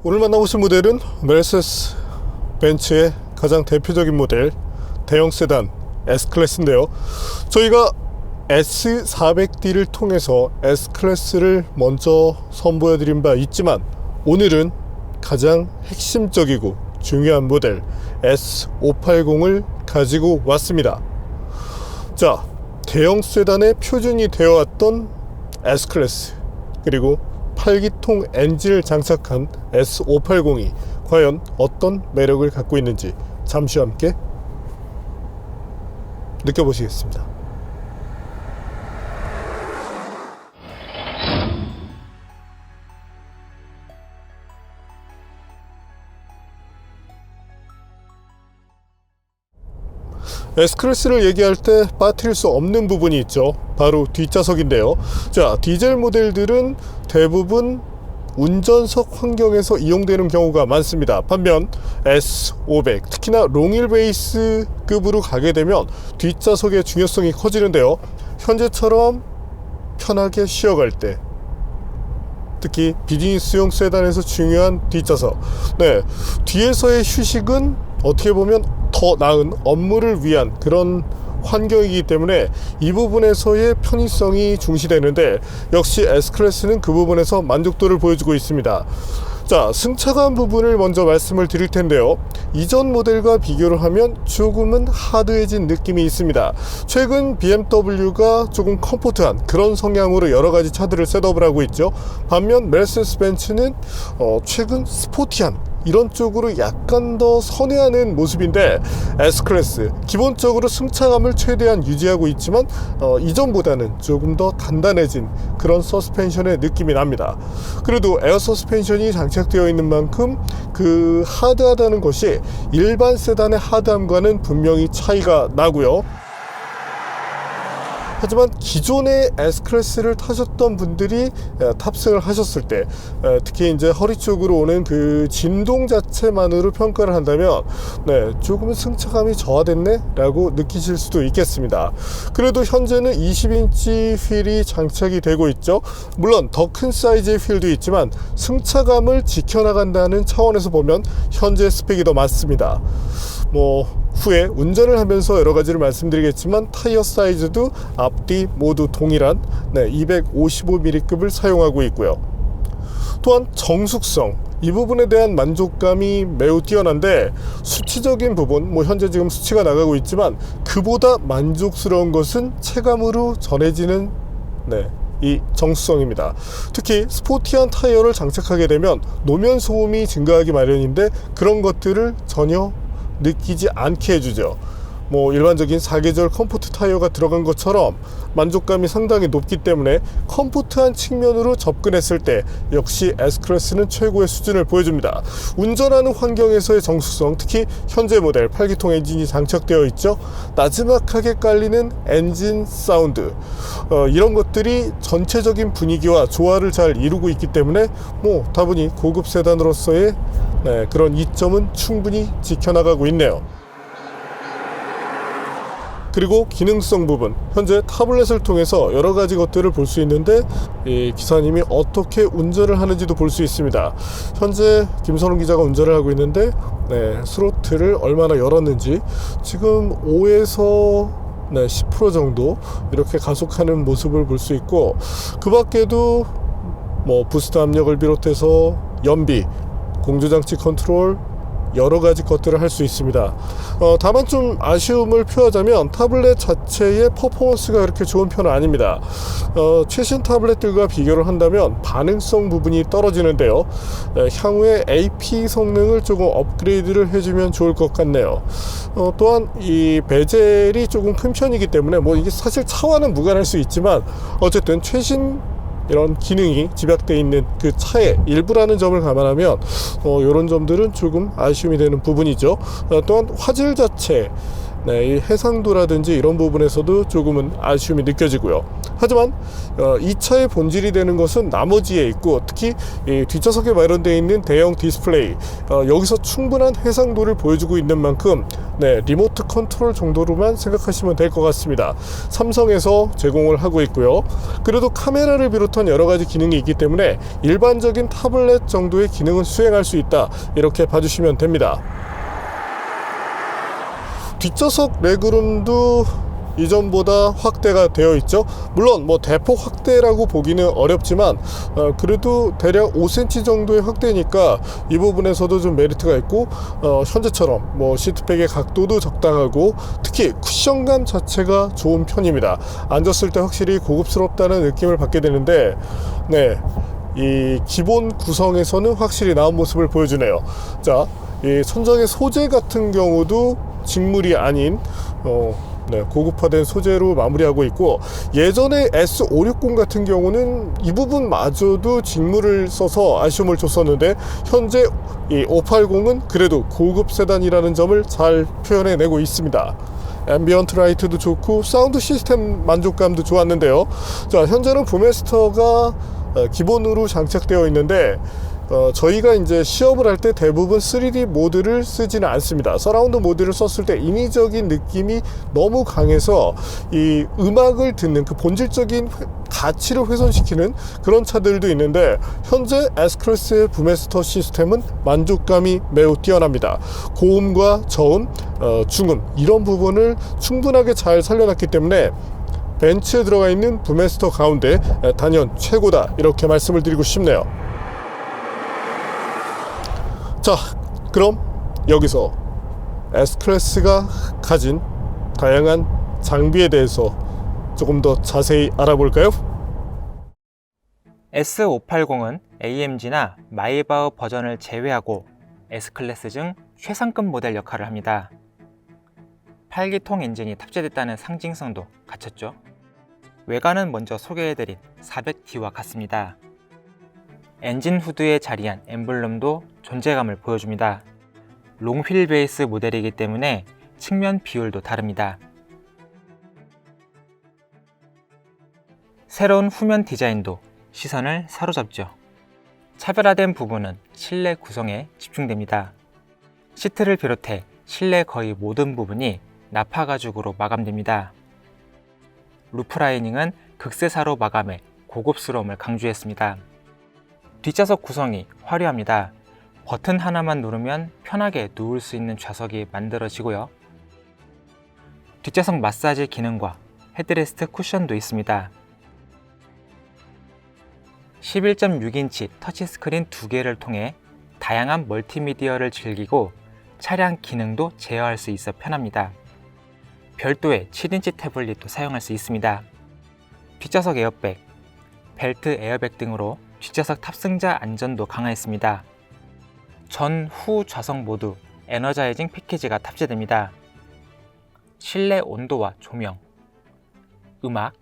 오늘 만나보실 모델은 메르세데스 벤츠의 가장 대표적인 모델 대형 세단 S클래스인데요. 저희가 S400D를 통해서 S클래스를 먼저 선보여드린 바 있지만 오늘은 가장 핵심적이고 중요한 모델 S580을 가지고 왔습니다. 자, 대형 세단의 표준이 되어왔던 S클래스, 그리고 8기통 엔진을 장착한 S580이 과연 어떤 매력을 갖고 있는지 잠시 함께 느껴보시겠습니다. S클래스를 얘기할 때 빠뜨릴 수 없는 부분이 있죠. 바로 뒷좌석인데요. 자, 디젤 모델들은 대부분 운전석 환경에서 이용되는 경우가 많습니다. 반면 S500, 특히나 롱휠 베이스급으로 가게 되면 뒷좌석의 중요성이 커지는데요. 현재처럼 편하게 쉬어갈 때, 특히 비즈니스용 세단에서 중요한 뒷좌석, 뒤에서의 휴식은 어떻게 보면 더 나은 업무를 위한 그런 환경이기 때문에 이 부분에서의 편의성이 중시되는데, 역시 S클래스는 그 부분에서 만족도를 보여주고 있습니다. 자, 승차감 부분을 먼저 말씀을 드릴 텐데요. 이전 모델과 비교를 하면 조금은 하드해진 느낌이 있습니다. 최근 BMW가 조금 컴포트한 그런 성향으로 여러 가지 차들을 셋업을 하고 있죠. 반면 메르세데스 벤츠는 최근 스포티한 이런 쪽으로 약간 더 선회하는 모습인데, S클래스 기본적으로 승차감을 최대한 유지하고 있지만 이전보다는 조금 더 단단해진 그런 서스펜션의 느낌이 납니다. 그래도 에어 서스펜션이 장착되어 있는 만큼 그 하드하다는 것이 일반 세단의 하드함과는 분명히 차이가 나고요. 하지만 기존의 S클래스를 타셨던 분들이 탑승을 하셨을 때, 특히 이제 허리 쪽으로 오는 그 진동 자체만으로 평가를 한다면 조금은 승차감이 저하됐네 라고 느끼실 수도 있겠습니다. 그래도 현재는 20인치 휠이 장착이 되고 있죠. 물론 더 큰 사이즈의 휠도 있지만 승차감을 지켜나간다는 차원에서 보면 현재 스펙이 더 맞습니다. 후에 운전을 하면서 여러 가지를 말씀드리겠지만 타이어 사이즈도 앞뒤 모두 동일한 255mm급을 사용하고 있고요. 또한 정숙성, 이 부분에 대한 만족감이 매우 뛰어난데, 수치적인 부분, 현재 지금 수치가 나가고 있지만 그보다 만족스러운 것은 체감으로 전해지는 이 정수성입니다. 특히 스포티한 타이어를 장착하게 되면 노면 소음이 증가하기 마련인데 그런 것들을 전혀 느끼지 않게 해주죠. 일반적인 사계절 컴포트 타이어가 들어간 것처럼 만족감이 상당히 높기 때문에 컴포트한 측면으로 접근했을 때 역시 S클래스는 최고의 수준을 보여줍니다. 운전하는 환경에서의 정숙성, 특히 현재 모델 8기통 엔진이 장착되어 있죠. 나지막하게 깔리는 엔진 사운드, 이런 것들이 전체적인 분위기와 조화를 잘 이루고 있기 때문에 다분히 고급 세단으로서의 그런 이점은 충분히 지켜나가고 있네요. 그리고 기능성 부분, 현재 타블렛을 통해서 여러 가지 것들을 볼 수 있는데 이 기사님이 어떻게 운전을 하는지도 볼 수 있습니다. 현재 김선웅 기자가 운전을 하고 있는데 스로틀을 얼마나 열었는지, 지금 5에서 10% 정도 이렇게 가속하는 모습을 볼 수 있고, 그 밖에도 부스트 압력을 비롯해서 연비, 공조장치 컨트롤, 여러 가지 것들을 할 수 있습니다. 다만 좀 아쉬움을 표하자면 타블렛 자체의 퍼포먼스가 그렇게 좋은 편은 아닙니다. 최신 타블렛들과 비교를 한다면 반응성 부분이 떨어지는데요. 향후에 AP 성능을 조금 업그레이드를 해주면 좋을 것 같네요. 또한 이 베젤이 조금 큰 편이기 때문에 뭐 이게 사실 차와는 무관할 수 있지만 어쨌든 최신 이런 기능이 집약되어 있는 그 차의 일부라는 점을 감안하면 이런 점들은 조금 아쉬움이 되는 부분이죠. 또한 화질 자체, 이 해상도라든지 이런 부분에서도 조금은 아쉬움이 느껴지고요. 하지만 이 차의 본질이 되는 것은 나머지에 있고, 특히 이 뒷좌석에 마련되어 있는 대형 디스플레이, 여기서 충분한 해상도를 보여주고 있는 만큼 리모트 컨트롤 정도로만 생각하시면 될 것 같습니다. 삼성에서 제공을 하고 있고요. 그래도 카메라를 비롯한 여러 가지 기능이 있기 때문에 일반적인 타블렛 정도의 기능은 수행할 수 있다, 이렇게 봐주시면 됩니다. 뒷좌석 레그룸도 이전보다 확대가 되어 있죠. 물론 뭐 대폭 확대라고 보기는 어렵지만 그래도 대략 5cm 정도의 확대니까 이 부분에서도 좀 메리트가 있고, 현재처럼 뭐 시트백의 각도도 적당하고 특히 쿠션감 자체가 좋은 편입니다. 앉았을 때 확실히 고급스럽다는 느낌을 받게 되는데, 이 기본 구성에서는 확실히 나은 모습을 보여주네요. 자, 이 천장의 소재 같은 경우도 직물이 아닌 고급화된 소재로 마무리하고 있고, 예전에 S560 같은 경우는 이 부분마저도 직물을 써서 아쉬움을 줬었는데, 현재 이 580은 그래도 고급 세단이라는 점을 잘 표현해내고 있습니다. 앰비언트 라이트도 좋고 사운드 시스템 만족감도 좋았는데요. 자, 현재는 부메스터가 기본으로 장착되어 있는데, 저희가 이제 시업을 할 때 대부분 3D 모드를 쓰지는 않습니다. 서라운드 모드를 썼을 때 인위적인 느낌이 너무 강해서 이 음악을 듣는 그 본질적인 가치를 훼손시키는 그런 차들도 있는데, 현재 S클래스의 부메스터 시스템은 만족감이 매우 뛰어납니다. 고음과 저음, 중음 이런 부분을 충분하게 잘 살려놨기 때문에 벤츠에 들어가 있는 부메스터 가운데 단연 최고다, 이렇게 말씀을 드리고 싶네요. 자, 그럼 여기서 S클래스가 가진 다양한 장비에 대해서 조금 더 자세히 알아볼까요? S580은 AMG나 마이바흐 버전을 제외하고 S클래스 중 최상급 모델 역할을 합니다. 8기통 엔진이 탑재됐다는 상징성도 갖췄죠. 외관은 먼저 소개해드린 400D와 같습니다. 엔진 후드에 자리한 엠블럼도 존재감을 보여줍니다. 롱휠 베이스 모델이기 때문에 측면 비율도 다릅니다. 새로운 후면 디자인도 시선을 사로잡죠. 차별화된 부분은 실내 구성에 집중됩니다. 시트를 비롯해 실내 거의 모든 부분이 나파 가죽으로 마감됩니다. 루프라이닝은 극세사로 마감해 고급스러움을 강조했습니다. 뒷좌석 구성이 화려합니다. 버튼 하나만 누르면 편하게 누울 수 있는 좌석이 만들어지고요. 뒷좌석 마사지 기능과 헤드레스트 쿠션도 있습니다. 11.6인치 터치스크린 2개를 통해 다양한 멀티미디어를 즐기고 차량 기능도 제어할 수 있어 편합니다. 별도의 7인치 태블릿도 사용할 수 있습니다. 뒷좌석 에어백, 벨트 에어백 등으로 뒷좌석 탑승자 안전도 강화했습니다. 전, 후 좌석 모두 에너자이징 패키지가 탑재됩니다. 실내 온도와 조명, 음악,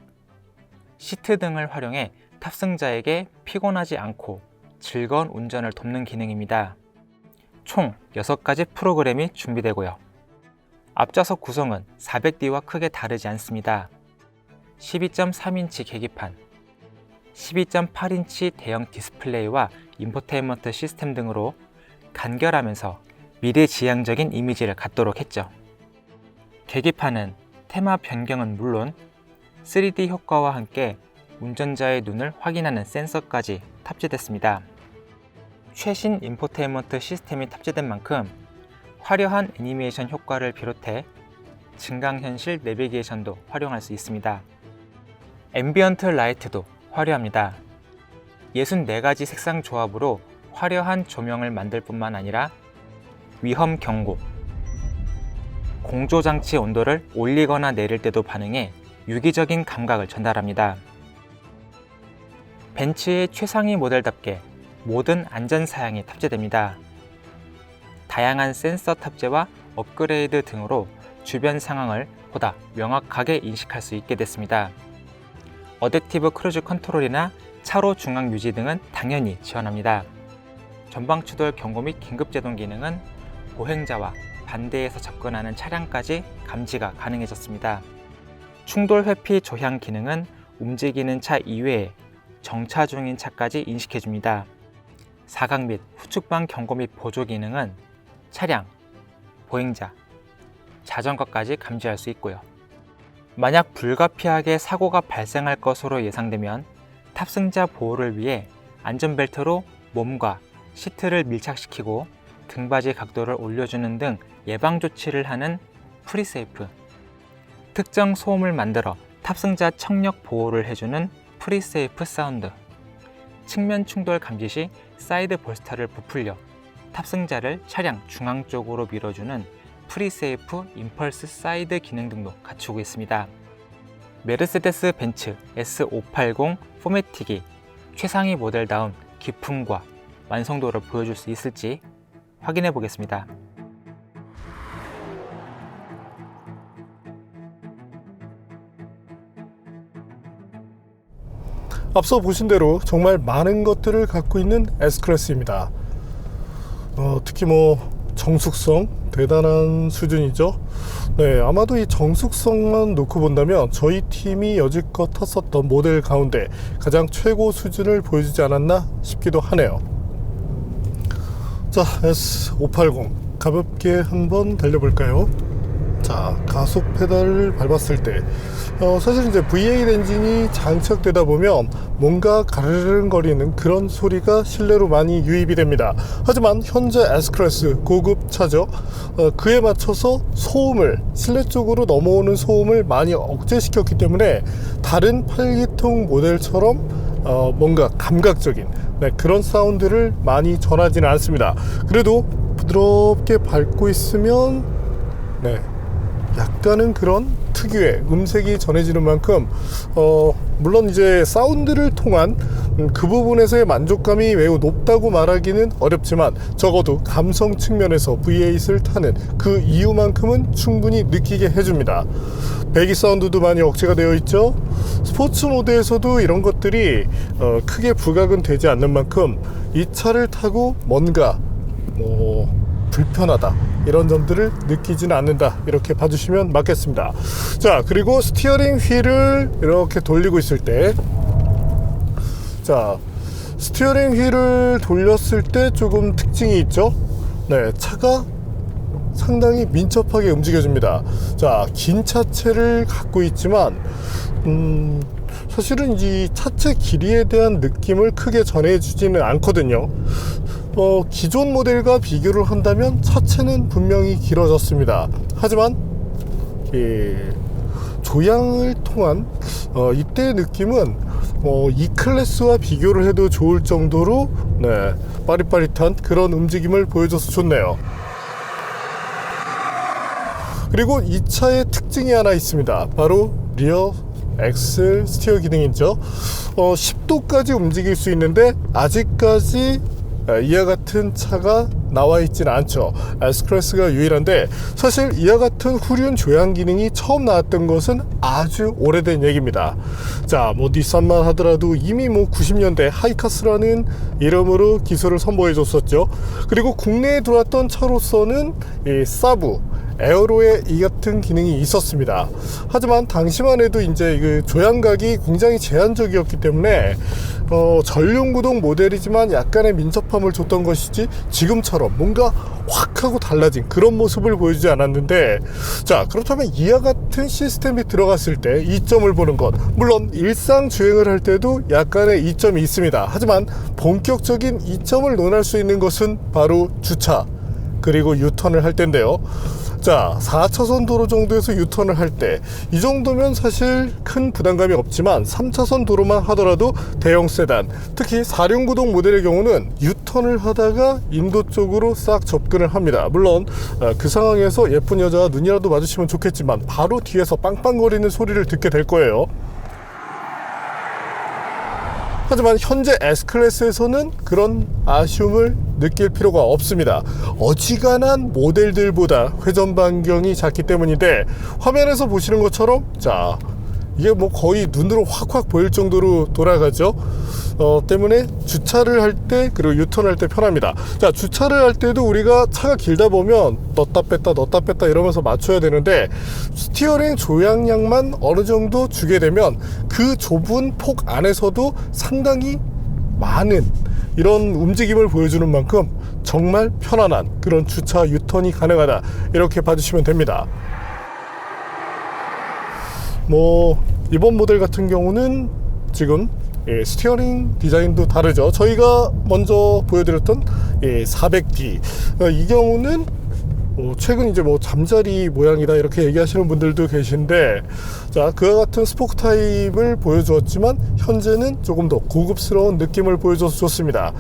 시트 등을 활용해 탑승자에게 피곤하지 않고 즐거운 운전을 돕는 기능입니다. 총 6가지 프로그램이 준비되고요. 앞좌석 구성은 400D와 크게 다르지 않습니다. 12.3인치 계기판, 12.8인치 대형 디스플레이와 인포테인먼트 시스템 등으로 간결하면서 미래지향적인 이미지를 갖도록 했죠. 계기판은 테마 변경은 물론 3D 효과와 함께 운전자의 눈을 확인하는 센서까지 탑재됐습니다. 최신 인포테인먼트 시스템이 탑재된 만큼 화려한 애니메이션 효과를 비롯해 증강현실 내비게이션도 활용할 수 있습니다. 앰비언트 라이트도 화려합니다. 64가지 색상 조합으로 화려한 조명을 만들 뿐만 아니라 위험 경고, 공조장치 온도를 올리거나 내릴 때도 반응해 유기적인 감각을 전달합니다. 벤츠의 최상위 모델답게 모든 안전 사양이 탑재됩니다. 다양한 센서 탑재와 업그레이드 등으로 주변 상황을 보다 명확하게 인식할 수 있게 됐습니다. 어댑티브 크루즈 컨트롤이나 차로 중앙 유지 등은 당연히 지원합니다. 전방 추돌 경고 및 긴급 제동 기능은 보행자와 반대에서 접근하는 차량까지 감지가 가능해졌습니다. 충돌 회피 조향 기능은 움직이는 차 이외에 정차 중인 차까지 인식해줍니다. 사각 및 후측방 경고 및 보조 기능은 차량, 보행자, 자전거까지 감지할 수 있고요. 만약 불가피하게 사고가 발생할 것으로 예상되면 탑승자 보호를 위해 안전벨트로 몸과 시트를 밀착시키고 등받이 각도를 올려주는 등 예방 조치를 하는 프리세이프, 특정 소음을 만들어 탑승자 청력 보호를 해주는 프리세이프 사운드, 측면 충돌 감지 시 사이드 볼스터를 부풀려 탑승자를 차량 중앙 쪽으로 밀어주는 프리세이프 임펄스 사이드 기능 등도 갖추고 있습니다. 메르세데스 벤츠 S580 포매틱이 최상위 모델다운 기품과 완성도를 보여줄 수 있을지 확인해 보겠습니다. 앞서 보신 대로 정말 많은 것들을 갖고 있는 S클래스입니다. 특히 정숙성 대단한 수준이죠. 네, 아마도 이 정숙성만 놓고 본다면 저희 팀이 여지껏 탔었던 모델 가운데 가장 최고 수준을 보여주지 않았나 싶기도 하네요. 자, S580 가볍게 한번 달려볼까요? 자, 가속 페달을 밟았을 때 사실 이제 V8 엔진이 장착되다 보면 뭔가 가르릉거리는 그런 소리가 실내로 많이 유입이 됩니다. 하지만 현재 S클래스 고급 차죠. 그에 맞춰서 소음을, 실내 쪽으로 넘어오는 소음을 많이 억제시켰기 때문에 다른 8기통 모델처럼 뭔가 감각적인 그런 사운드를 많이 전하지는 않습니다. 그래도 부드럽게 밟고 있으면 약간은 그런 특유의 음색이 전해지는 만큼 물론 이제 사운드를 통한 그 부분에서의 만족감이 매우 높다고 말하기는 어렵지만 적어도 감성 측면에서 V8을 타는 그 이유만큼은 충분히 느끼게 해줍니다. 배기 사운드도 많이 억제가 되어 있죠. 스포츠 모드에서도 이런 것들이 크게 부각은 되지 않는 만큼 이 차를 타고 뭔가 불편하다 이런 점들을 느끼지는 않는다 이렇게 봐주시면 맞겠습니다. 자, 그리고 스티어링 휠을 이렇게 돌리고 있을 때, 자, 스티어링 휠을 돌렸을 때 조금 특징이 있죠. 네, 차가 상당히 민첩하게 움직여집니다. 자, 긴 차체를 갖고 있지만 사실은 이 차체 길이에 대한 느낌을 크게 전해주지는 않거든요. 기존 모델과 비교를 한다면 차체는 분명히 길어졌습니다. 하지만 조향을 통한 이때의 느낌은 E클래스와 비교를 해도 좋을 정도로 빠릿빠릿한 그런 움직임을 보여줘서 좋네요. 그리고 이 차의 특징이 하나 있습니다. 바로 리어 엑셀 스티어 기능이죠. 10도까지 움직일 수 있는데 아직까지 이와 같은 차가 나와 있지는 않죠. S클래스가 유일한데 사실 이와 같은 후륜 조향 기능이 처음 나왔던 것은 아주 오래된 얘기입니다. 자, 닛산만 하더라도 이미 90년대 하이카스라는 이름으로 기술을 선보여 줬었죠. 그리고 국내에 들어왔던 차로서는 이 사부 에어로에 이 같은 기능이 있었습니다. 하지만 당시만 해도 이제 그 조향각이 굉장히 제한적이었기 때문에 전륜 구동 모델이지만 약간의 민첩함을 줬던 것이지 지금처럼 뭔가 확 하고 달라진 그런 모습을 보여주지 않았는데, 자, 그렇다면 이와 같은 시스템이 들어갔을 때 이점을 보는 것, 물론 일상 주행을 할 때도 약간의 이점이 있습니다. 하지만 본격적인 이점을 논할 수 있는 것은 바로 주차 그리고 유턴을 할 텐데요. 자, 4차선 도로 정도에서 유턴을 할 때 이 정도면 사실 큰 부담감이 없지만 3차선 도로만 하더라도 대형 세단, 특히 4륜구동 모델의 경우는 유턴을 하다가 인도 쪽으로 싹 접근을 합니다. 물론 그 상황에서 예쁜 여자와 눈이라도 마주치면 좋겠지만 바로 뒤에서 빵빵거리는 소리를 듣게 될 거예요. 하지만 현재 S클래스에서는 그런 아쉬움을 느낄 필요가 없습니다. 어지간한 모델들보다 회전 반경이 작기 때문인데, 화면에서 보시는 것처럼 자, 이게 뭐 거의 눈으로 확확 보일 정도로 돌아가죠. 때문에 주차를 할 때, 그리고 유턴할 때 편합니다. 자, 주차를 할 때도 우리가 차가 길다 보면 넣었다 뺐다 이러면서 맞춰야 되는데, 스티어링 조향량만 어느 정도 주게 되면 그 좁은 폭 안에서도 상당히 많은 이런 움직임을 보여주는 만큼 정말 편안한 그런 주차 유턴이 가능하다, 이렇게 봐주시면 됩니다. 뭐 이번 모델 같은 경우는 지금 스티어링 디자인도 다르죠. 저희가 먼저 보여드렸던 400D, 이 경우는 최근 이제 뭐 잠자리 모양이다 이렇게 얘기하시는 분들도 계신데, 자, 그와 같은 스포크 타입을 보여주었지만 현재는 조금 더 고급스러운 느낌을 보여줘서 좋습니다.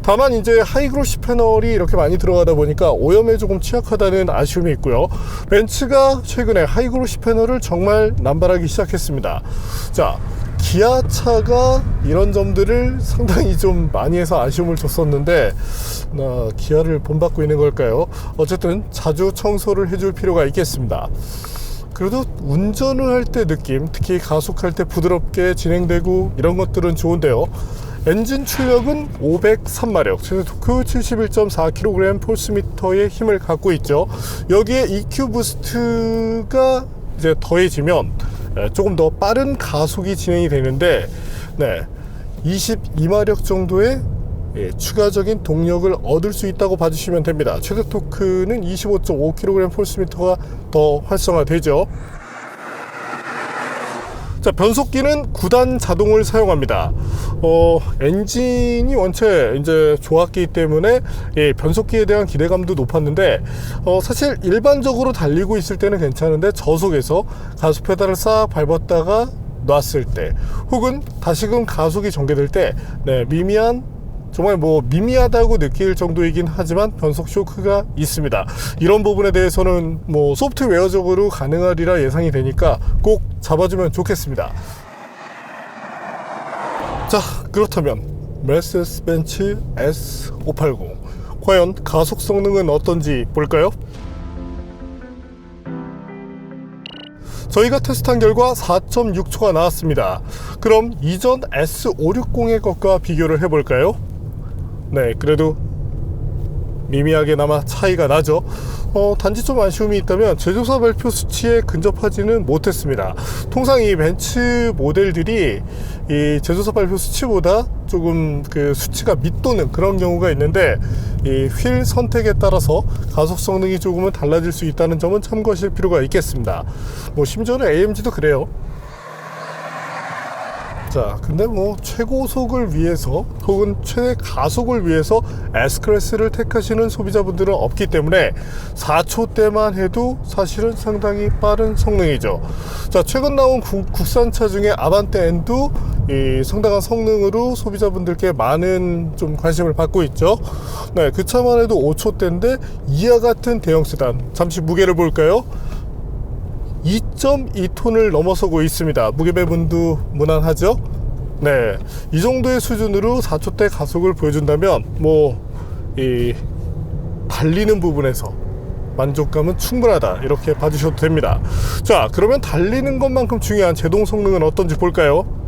다만 이제 하이그로시 패널이 이렇게 많이 들어가다 보니까 오염에 조금 취약하다는 아쉬움이 있고요. 벤츠가 최근에 하이그로시 패널을 정말 남발하기 시작했습니다. 자, 기아차가 이런 점들을 상당히 좀 많이 해서 아쉬움을 줬었는데, 기아를 본받고 있는 걸까요? 어쨌든 자주 청소를 해줄 필요가 있겠습니다. 그래도 운전을 할 때 느낌, 특히 가속할 때 부드럽게 진행되고 이런 것들은 좋은데요. 엔진 출력은 503마력, 최대 토크 71.4kg 폴스미터의 힘을 갖고 있죠. 여기에 EQ 부스트가 이제 더해지면 조금 더 빠른 가속이 진행이 되는데, 22마력 정도의 추가적인 동력을 얻을 수 있다고 봐주시면 됩니다. 최대 토크는 25.5kg 폴스미터가 더 활성화되죠. 자, 변속기는 9단 자동을 사용합니다. 엔진이 원체 이제 좋았기 때문에 변속기에 대한 기대감도 높았는데, 사실 일반적으로 달리고 있을 때는 괜찮은데 저속에서 가속 페달을 싹 밟았다가 놨을 때, 혹은 다시금 가속이 전개될 때 미미한, 정말 뭐 미미하다고 느낄 정도이긴 하지만 변속 쇼크가 있습니다. 이런 부분에 대해서는 뭐 소프트웨어적으로 가능하리라 예상이 되니까 꼭 잡아주면 좋겠습니다. 자, 그렇다면 메르세데스 벤츠 S580 과연 가속 성능은 어떤지 볼까요? 저희가 테스트한 결과 4.6초가 나왔습니다. 그럼 이전 S560의 것과 비교를 해볼까요? 그래도 미미하게나마 차이가 나죠. 단지 좀 아쉬움이 있다면 제조사 발표 수치에 근접하지는 못했습니다. 통상 이 벤츠 모델들이 이 제조사 발표 수치보다 조금 그 수치가 밑도는 그런 경우가 있는데, 이 휠 선택에 따라서 가속 성능이 조금은 달라질 수 있다는 점은 참고하실 필요가 있겠습니다. 뭐 심지어는 AMG도 그래요. 자, 근데 뭐 최고속을 위해서 혹은 최대 가속을 위해서 S클래스를 택하시는 소비자분들은 없기 때문에 4초대만 해도 사실은 상당히 빠른 성능이죠. 자, 최근 나온 국산차 중에 아반떼 N도 이 상당한 성능으로 소비자분들께 많은 좀 관심을 받고 있죠. 그 차만 해도 5초대인데 이와 같은 대형 세단, 잠시 무게를 볼까요? 2.2톤을 넘어서고 있습니다. 무게 배분도 무난하죠? 이 정도의 수준으로 4초대 가속을 보여준다면 이 달리는 부분에서 만족감은 충분하다, 이렇게 봐주셔도 됩니다. 자, 그러면 달리는 것만큼 중요한 제동 성능은 어떤지 볼까요?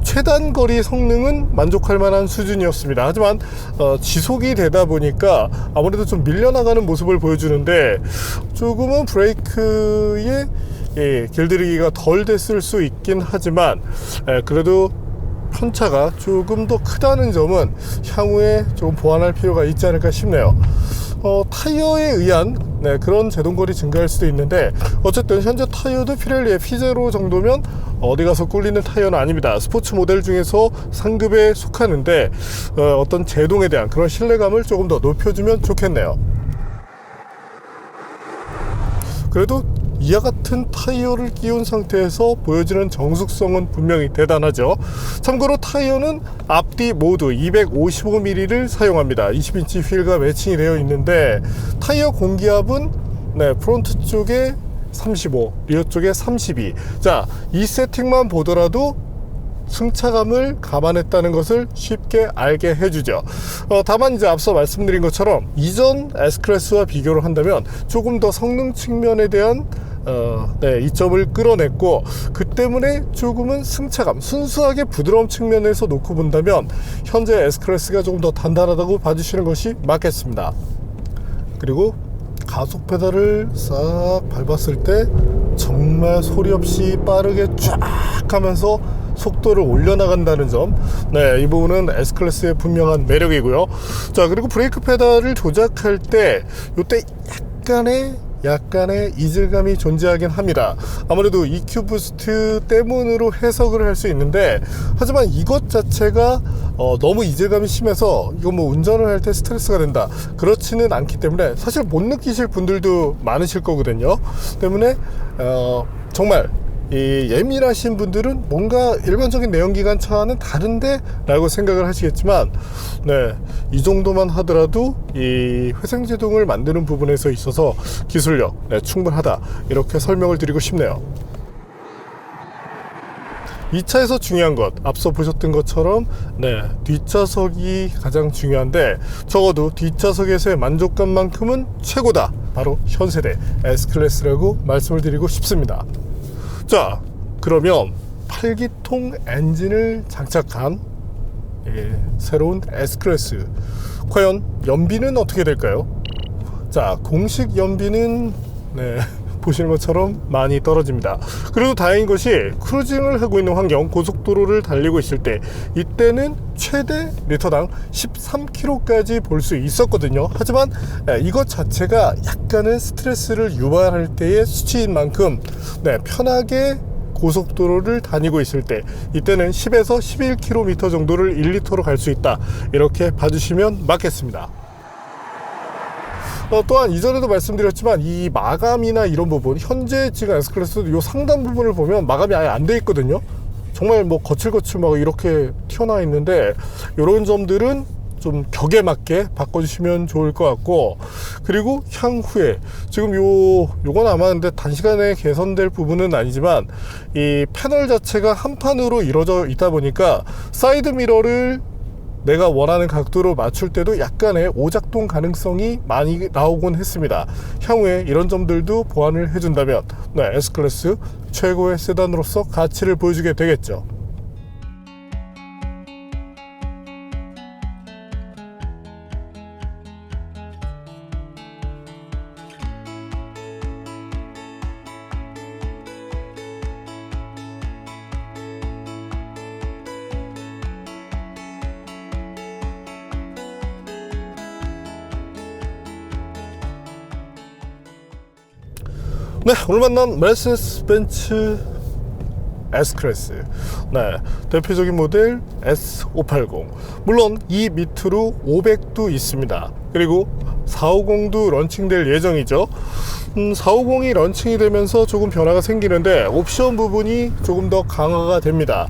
최단거리 성능은 만족할 만한 수준이었습니다. 하지만 지속이 되다 보니까 아무래도 좀 밀려나가는 모습을 보여주는데, 조금은 브레이크에 길들이기가 덜 됐을 수 있긴 하지만, 그래도 편차가 조금 더 크다는 점은 향후에 좀 보완할 필요가 있지 않을까 싶네요. 타이어에 의한 그런 제동거리 증가할 수도 있는데, 어쨌든 현재 타이어도 피렐리의 P0 정도면 어디 가서 꿀리는 타이어는 아닙니다. 스포츠 모델 중에서 상급에 속하는데 어떤 제동에 대한 그런 신뢰감을 조금 더 높여주면 좋겠네요. 그래도 이와 같은 타이어를 끼운 상태에서 보여지는 정숙성은 분명히 대단하죠. 참고로 타이어는 앞뒤 모두 255mm를 사용합니다. 20인치 휠과 매칭이 되어 있는데, 타이어 공기압은 프론트 쪽에 35, 리어 쪽에 32. 자, 이 세팅만 보더라도 승차감을 감안했다는 것을 쉽게 알게 해주죠. 다만 이제 앞서 말씀드린 것처럼 이전 S클래스와 비교를 한다면 조금 더 성능 측면에 대한 이점을 끌어냈고, 그 때문에 조금은 승차감, 순수하게 부드러운 측면에서 놓고 본다면 현재 S클래스가 조금 더 단단하다고 봐주시는 것이 맞겠습니다. 그리고 가속 페달을 싹 밟았을 때 정말 소리 없이 빠르게 쫙 하면서 속도를 올려나간다는 점, 이 부분은 S클래스의 분명한 매력이고요. 자, 그리고 브레이크 페달을 조작할 때 이때 약간의 이질감이 존재하긴 합니다. 아무래도 EQ 부스트 때문으로 해석을 할 수 있는데, 하지만 이것 자체가 너무 이질감이 심해서 이거 뭐 운전을 할 때 스트레스가 된다, 그렇지는 않기 때문에 사실 못 느끼실 분들도 많으실 거거든요. 때문에 정말 이 예민하신 분들은 뭔가 일반적인 내연기관 차와는 다른데 라고 생각을 하시겠지만, 이 정도만 하더라도 이 회생제동을 만드는 부분에서 있어서 기술력 충분하다, 이렇게 설명을 드리고 싶네요. 이 차에서 중요한 것, 앞서 보셨던 것처럼 뒷좌석이 가장 중요한데, 적어도 뒷좌석에서의 만족감만큼은 최고다, 바로 현세대 S클래스라고 말씀을 드리고 싶습니다. 자, 그러면 8기통 엔진을 장착한 새로운 S클래스, 과연 연비는 어떻게 될까요? 자, 공식 연비는 보시는 것처럼 많이 떨어집니다. 그래도 다행인 것이 크루징을 하고 있는 환경, 고속도로를 달리고 있을 때 이때는 최대 리터당 13km까지 볼 수 있었거든요. 하지만 이것 자체가 약간의 스트레스를 유발할 때의 수치인 만큼 편하게 고속도로를 다니고 있을 때 이때는 10에서 11km 정도를 1리터로 갈 수 있다, 이렇게 봐주시면 맞겠습니다. 또한 이전에도 말씀드렸지만 이 마감이나 이런 부분, 현재 지금 S클래스도 이 상단 부분을 보면 마감이 아예 안 돼 있거든요. 정말 뭐 거칠거칠 막 이렇게 튀어나와 있는데, 이런 점들은 좀 격에 맞게 바꿔주시면 좋을 것 같고, 그리고 향후에 지금 요건 아마 근데 단시간에 개선될 부분은 아니지만, 이 패널 자체가 한 판으로 이루어져 있다 보니까 사이드 미러를 내가 원하는 각도로 맞출 때도 약간의 오작동 가능성이 많이 나오곤 했습니다. 향후에 이런 점들도 보완을 해준다면 S클래스 최고의 세단으로서 가치를 보여주게 되겠죠. 오늘 만난 메르세데스 벤츠 S클래스, 대표적인 모델 S580, 물론 이 밑으로 500도 있습니다. 그리고 450도 런칭될 예정이죠. 450이 런칭이 되면서 조금 변화가 생기는데 옵션 부분이 조금 더 강화가 됩니다.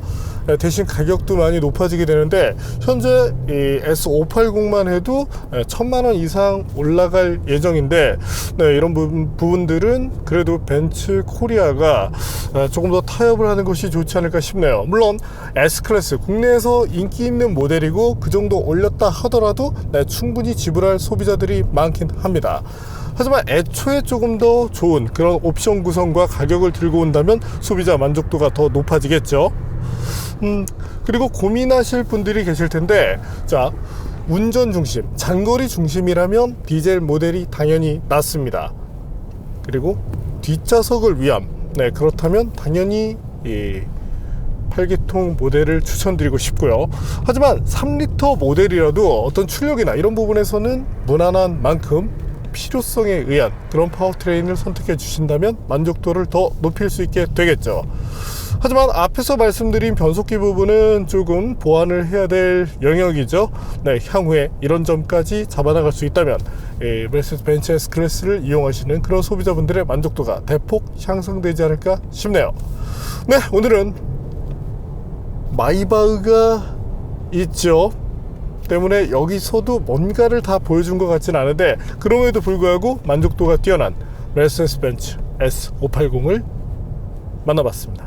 대신 가격도 많이 높아지게 되는데, 현재 이 S580만 해도 1000만원 이상 올라갈 예정인데, 이런 부분들은 그래도 벤츠 코리아가 조금 더 타협을 하는 것이 좋지 않을까 싶네요. 물론 S클래스 국내에서 인기 있는 모델이고 그 정도 올렸다 하더라도 충분히 지불할 소비자들이 많긴 합니다. 하지만 애초에 조금 더 좋은 그런 옵션 구성과 가격을 들고 온다면 소비자 만족도가 더 높아지겠죠. 그리고 고민하실 분들이 계실 텐데, 자, 운전 중심, 장거리 중심이라면 디젤 모델이 당연히 낫습니다. 그리고 뒷좌석을 위함, 그렇다면 당연히 이 8기통 모델을 추천드리고 싶고요. 하지만 3리터 모델이라도 어떤 출력이나 이런 부분에서는 무난한 만큼 필요성에 의한 그런 파워트레인을 선택해 주신다면 만족도를 더 높일 수 있게 되겠죠. 하지만 앞에서 말씀드린 변속기 부분은 조금 보완을 해야 될 영역이죠. 네, 향후에 이런 점까지 잡아나갈 수 있다면 메르세데스 벤츠 S클래스를 이용하시는 그런 소비자분들의 만족도가 대폭 향상되지 않을까 싶네요. 네, 오늘은 마이바흐가 있죠. 때문에 여기서도 뭔가를 다 보여준 것 같진 않은데 그럼에도 불구하고 만족도가 뛰어난 메르세데스 벤츠 S580을 만나봤습니다.